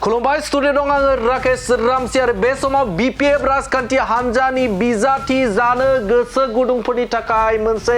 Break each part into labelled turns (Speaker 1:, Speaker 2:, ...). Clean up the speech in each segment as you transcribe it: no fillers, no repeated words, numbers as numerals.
Speaker 1: खुलुमबाय स्टुडिअ दं आङो राकेश रामसि आरो बे समाव बिपिएफ राजखान्थि हान्जानि बिजाथि जानो गोसो गुदुंफोरनि थाखाय मोनसे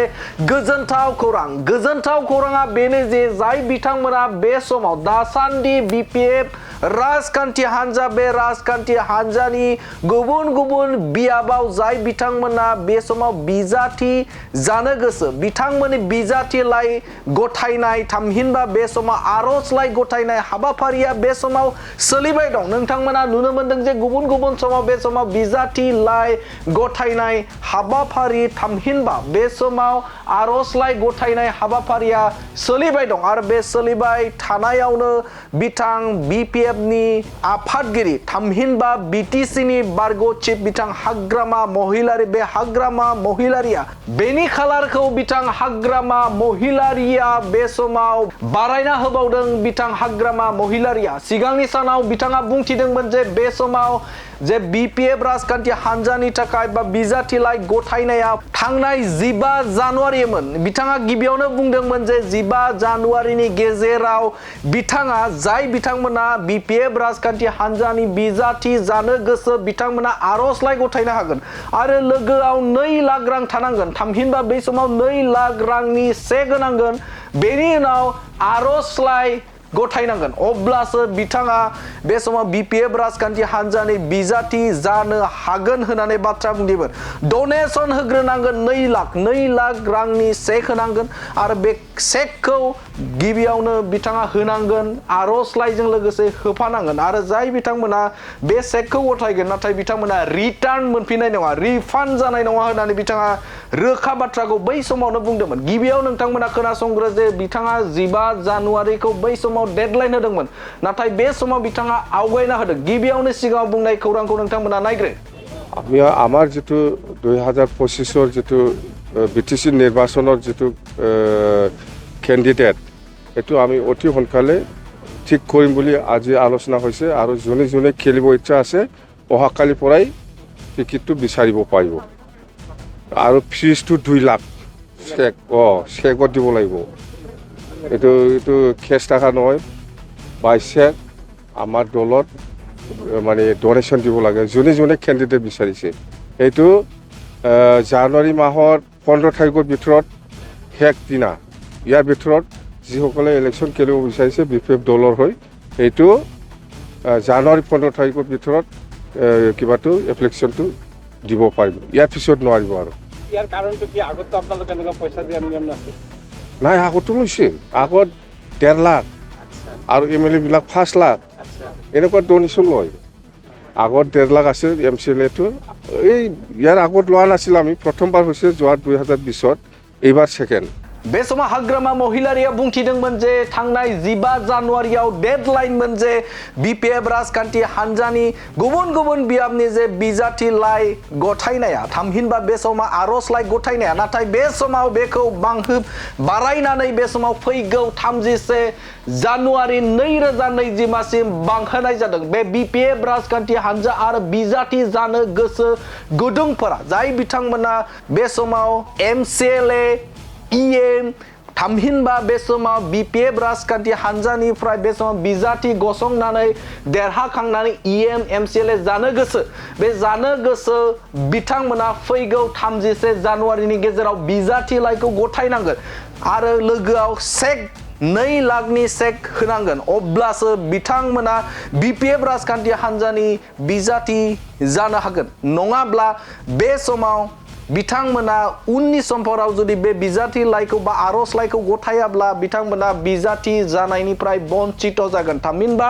Speaker 1: गोजोनथाव खौराङा बेनो जे जाय बिथांमोना बे समाव दासान्दि बिपिएफ राजखान्थि हान्जा बे राजखान्थि हान्जानि गुबुन बियाबाव जाय बिथांमोना बे समाव बिजाथि जानो गोसो बिथांमोननि बिजाथिलाय गथायनाय थामहिनबा बे समाव आर'जलाइ गथायनाय हाबाफारिया बे समाव सोलिबाय दं। नोंथांमोना नुनो मोनदों जे गुबुन समाव बे समाव बिजाथिलाइ गथायनाय हाबाफारि थामहिनबा बे समाव आर'जलाइ गथायनाय हाबाफारिया सोलिबाय दं आरो बे सोलिबाय थानायावनो बिथां बिपिएफनि आफादगिरि थामहिनबा बिटिसिनि बारग' चिफ बिथां हाग्रामा महिलारि बे हाग्रामा महिलारिया बेनि खालारखौ बिथां हाग्रामा महिलारिया बे समाव बारायना होबावदों। बिथां हाग्रामा महिलारिया सिगांनि सानाव बिथाङा बुंथिदोंमोन जे बे समाव जे बिपिएफ राजखान्थि हान्जानि थाखाय बा बिजाथिलाइ गथायनाया थांनाय 15 जानुवारिमोन। बिथाङा गिबियावनो बुंदोंमोन जे 15 जानुवारिनि गेजेराव बिथाङा जाय बिथांमोना बिपिएफ राजखान्थि हान्जानि बिजाथि जानो गोसो बिथांमोना आर'जलाइ गथायनो हागोन आरो लोगोआव 2 लाख रां थानांगोन थामहिनबा बै समाव 2 लाख रांनि चेक होनांगोन बेनि उनाव आर'जलाइ गथायनांगोन अब्लासो बिथाङा बे समाव बिपिएफ राजखान्थि हान्जानि बिजाथि जानो हागोन होननानै बाथ्रा बुंदोंमोन। डनेसन होग्रोनांगोन 2 लाख रांनि चेक होनांगोन आरो बे चेकखौ गिबियावनो बिथाङा होनांगोन आर'जलाइजों लोगोसे होफानांगोन आरो जाय बिथांमोना बे चेकखौ गथायगोन नाथाय बिथांमोना रिटार्न मोनफिननाय नङा रिफान्ड जानाय नङा होननानै बिथाङा रोखा बाथ्राखौ बै समावनो बुंदोंमोन। गिबियाव नोंथांमोना खोनासंग्रो जे बिथाङा 15 जानुवारिखौ बै समाव डेडलाइन होदोंमोन नाथाय बे समाव बिथाङा आवगायना होदों। गिबियावनो सिगाङाव बुंनाय खौरांखौ नोंथांमोना नायग्रो।
Speaker 2: আমার যেটো 2025 যেটো বিটিসি নির্বাচনের যেটো ক্যান্ডিডেট এটো আমি অতি সোনকালে ঠিক কৰিম বুলি আজি আলোচনা হৈছে আৰু যোনে খেলিব ইচ্ছা আছে অহাকালি পৰাই টিকিটটো বিচাৰিব পাৰিব আৰু ফিজটো 2 লাখ চেকত দিব লাগিব। এইটো কেছ টাকা নহয় বাই চেক আমাৰ দলত মানে ডনেশ্যন দিব লাগে যোনে কেণ্ডিডেট বিচাৰিছে। এইটো জানুৱাৰী মাহৰ 15 তাৰিখৰ ভিতৰত শেষ দিনা ইয়াৰ ভিতৰত যিসকলে ইলেকশ্যন খেলিব বিচাৰিছে বিপিএফ দলৰ হৈ এইটো জানুৱাৰী 15 তাৰিখৰ ভিতৰত কিবাটো এপ্লিকেশ্যনটো দিব পাৰিব ইয়াৰ পিছত নোৱাৰিব। আৰু
Speaker 3: ইয়াৰ কাৰণটো কি আগত আপোনালোকে এনেকুৱা পইচা দিয়া নিয়ম নাছিল?
Speaker 2: নাই আগতো লৈছে আগত 1.5 লাখ আৰু এমএলএ বিলাক 5 লাখ এনেকুৱা ডনেশ্যন লয়। আগত 1.5 লাখ আছিল এমচিএলএটো এই ইয়াৰ আগত লোৱা নাছিল আমি প্ৰথমবাৰ হৈছে যোৱা 2020ত এইবাৰ সেকেন্ড।
Speaker 1: बे समाव हाग्रामा महिलारिया बुंथिदोंमोन जे थांनाय 15 जानुवारियाव डेडलाइनमोन जे बिपिएफ राजखान्थि हान्जानि गुबुन बियाबनि जे बिजाथिलाइ गथायनाया थामहिनबा बे समाव आर'जलाइ गथायनाया नाथाय बे समाव बेखौ बारायनानै बे समाव फैगौ 31 जानुवारि 2020 मासिम बांहोनाय जादों। बे बिपिएफ राजखान्थि हान्जा आरो बिजाथि जानो गोसो गुदुंफोरा जाय बिथांमोना बे समाव एमसिएलए इएम थामहिनबा बे समाव बिपिएफ राजखान्थि हान्जानिफ्राय बे समाव बिजाथि गसंनानै देरहाखांनानै इएम एमसिएलए जानो गोसो बे जानो गोसो बिथांमोना फैगौ 31 जानुवारिनि गेजेराव बिजाथिलाइखौ गथायनांगोन आरो लोगोआव चेक 2 लाखनि चेक होनांगोन अब्लासो बिथांमोना बिपिएफ राजखान्थि हान्जानि बिजाथि जानो हागोन। नङाब्ला बे समाव बिथांमोना उननि समफोराव जुदि बे बिजाथिलाइखौ बा आर'जलाइखौ गथायाब्ला बिथांमोना बिजाथि जानायनिफ्राय बन्चित जागोन थामहिनबा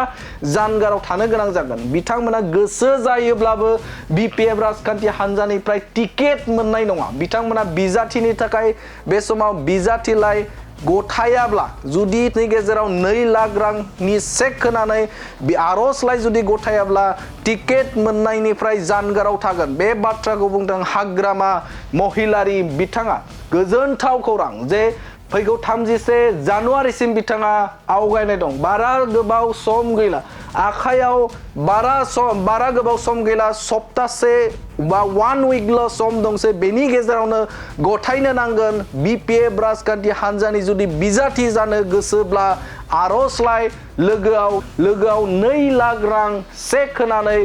Speaker 1: जानगाराव थानो गोनां जागोन। बिथांमोना गोसो जायोब्लाबो बिपिएफ राजखान्थि हान्जानिफ्राय टिकेट मोननाय नङा। बिथांमोना बिजाथिनि थाखाय बे समाव बिजाथिलाइ गथायाब्ला जुदि नि गेजेराव 2 लाख रांनि चेक होनानै आर'जलाइ जुदि गथायाब्ला टिकेट मोननायनिफ्राय जानगाराव थागोन। बे बाथ्राखौ बुंदों हाग्रामा महिलारि बिथाङा। गोजोनथाव खौरां जे फैगौ 31 जानुवारिसिम बिथाङा आवगायनाय दं। बारा गोबाव सम गैला आखायाव बारा गोबाव सम गैला सप्तासे बा 1 वीकल' सम दंसै बेनि गेजेरावनो गथायनो नांगोन बिपिएफ राजखान्थि हान्जानि जुदि बिजाथि जानो गोसोब्ला आर'जलाइ लोगोआव 2 लाख रां चेक होनानै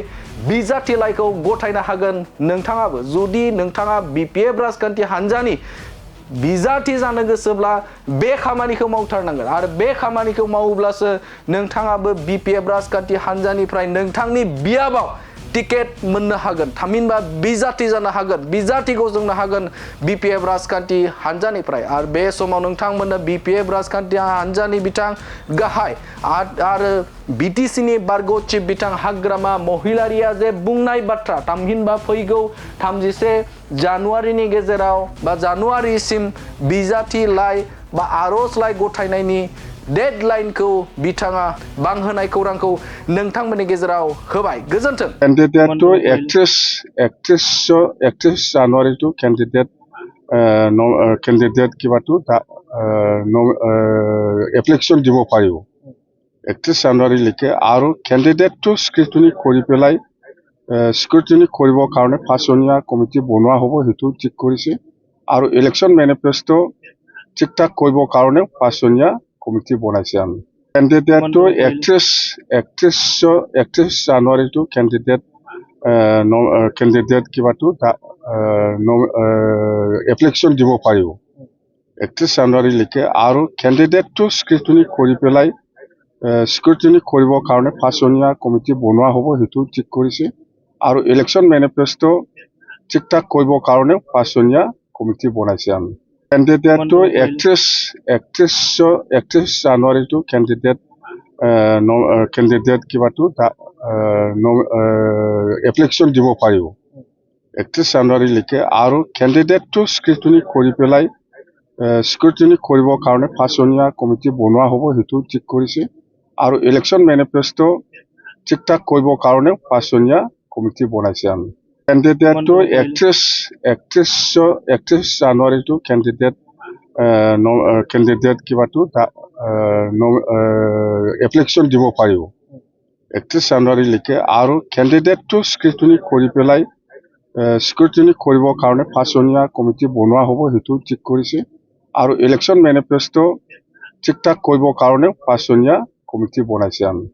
Speaker 1: बिजाथिलाइखौ गथायनो हागोन नोंथाङाबो जुदि नोंथाङा BPF राजखान्थि हान्जानि बिजाथि जानो गोसोब्ला बे खामानिखौ मावथारनांगोन आरो बे खामानिखौ मावोब्लासो नोंथाङाबो BPF राजखान्थि हान्जानिफ्राय नोंथांनि बियाबाव टिकेट मोननो हागोन थामहिनबा बिजाथि जानो हागोन बिजाथिखौ जोंनो हागोन BPF राजखान्थि हान्जानिफ्राय आरो बे समाव नोंथांमोननो BPF राजखान्थि हान्जानि बिथां गाहाय आरो BTC नि बारग' चिफ बिथां हाग्रामा महिलारिया जे बुंनाय बाथ्रा थामहिनबा फैगौ 31 जानुवारिनि गेजेराव बा जानुवारिसिम बिजाथि लाइ बा आर'जलाइ गथायनायनि डेडलाइनखौ बिथाङा बांहोनाय खौरांखौ नोंथांमोननि गेजेराव होबाय गोजोन्थों
Speaker 2: कैंडिडेट टू 31 जानुवारी टू कैंडिडेट किबा टू एप्लिकेशन দিব পাৰিব 31 জানুৱাৰী লৈকে আৰু कैंडिडेट टू স্ক্ৰুটিনি কৰি পেলাই স্ক্ৰুটিনি কৰিবৰ কাৰণে পাঁচজনীয়া কমিটি বনোৱা হ'ব হেতু ঠিক কৰিছে আৰু ইলেকশন মেনিফেস্টো ঠিক ঠাক কৰিবৰ কাৰণে পাঁচজনীয়া কমিটি বনাইছে আমি कैंडिडेट टू 31 জানুৱাৰী टू कैंडिडेट किबा टू एप्लिकेशन দিব পাৰিব 31 জানুৱাৰী লৈকে আৰু कैंडिडेट टू স্ক্ৰুটিনি কৰি পেলাই স্ক্ৰুটিনি কৰিবৰ কাৰণে পাঁচজনীয়া কমিটি বনোৱা হ'ব হেতু ঠিক কৰিছে আৰু ইলেকশন মেনিফেস্টো ঠিক ঠাক কৰিবৰ কাৰণে পাঁচজনীয়া কমিটি বনাইছে আমি कैंडिडेट टू 31 জানুৱাৰী टू कैंडिडेट किबा टू एप्लिकेशन দিব পাৰিব 31 জানুৱাৰী লৈকে আৰু कैंडिडेट टू স্ক্ৰুটিনি কৰি পেলাই স্ক্ৰুটিনি কৰিবৰ কাৰণে পাঁচজনীয়া কমিটি বনোৱা হ'ব হেতু ঠিক কৰিছে আৰু ইলেকশন মেনিফেস্টো ঠিক ঠাক কৰিবৰ কাৰণে পাঁচজনীয়া কমিটি বনাইছে আমি कैंडिडेट टू 31 জানুৱাৰী टू कैंडिडेट किबा टू एप्लिकेशन দিব পাৰিব 31 জানুৱাৰী লৈকে আৰু कैंडिडेट टू স্ক্ৰুটিনি কৰি পেলাই স্ক্ৰুটিনি কৰিবৰ কাৰণে পাঁচজনীয়া কমিটি বনোৱা হ'ব হেতু ঠিক কৰিছে আৰু ইলেকশন মেনিফেস্টো ঠিক ঠাক কৰিবৰ কাৰণে পাঁচজনীয়া কমিটি বনাইছে আমি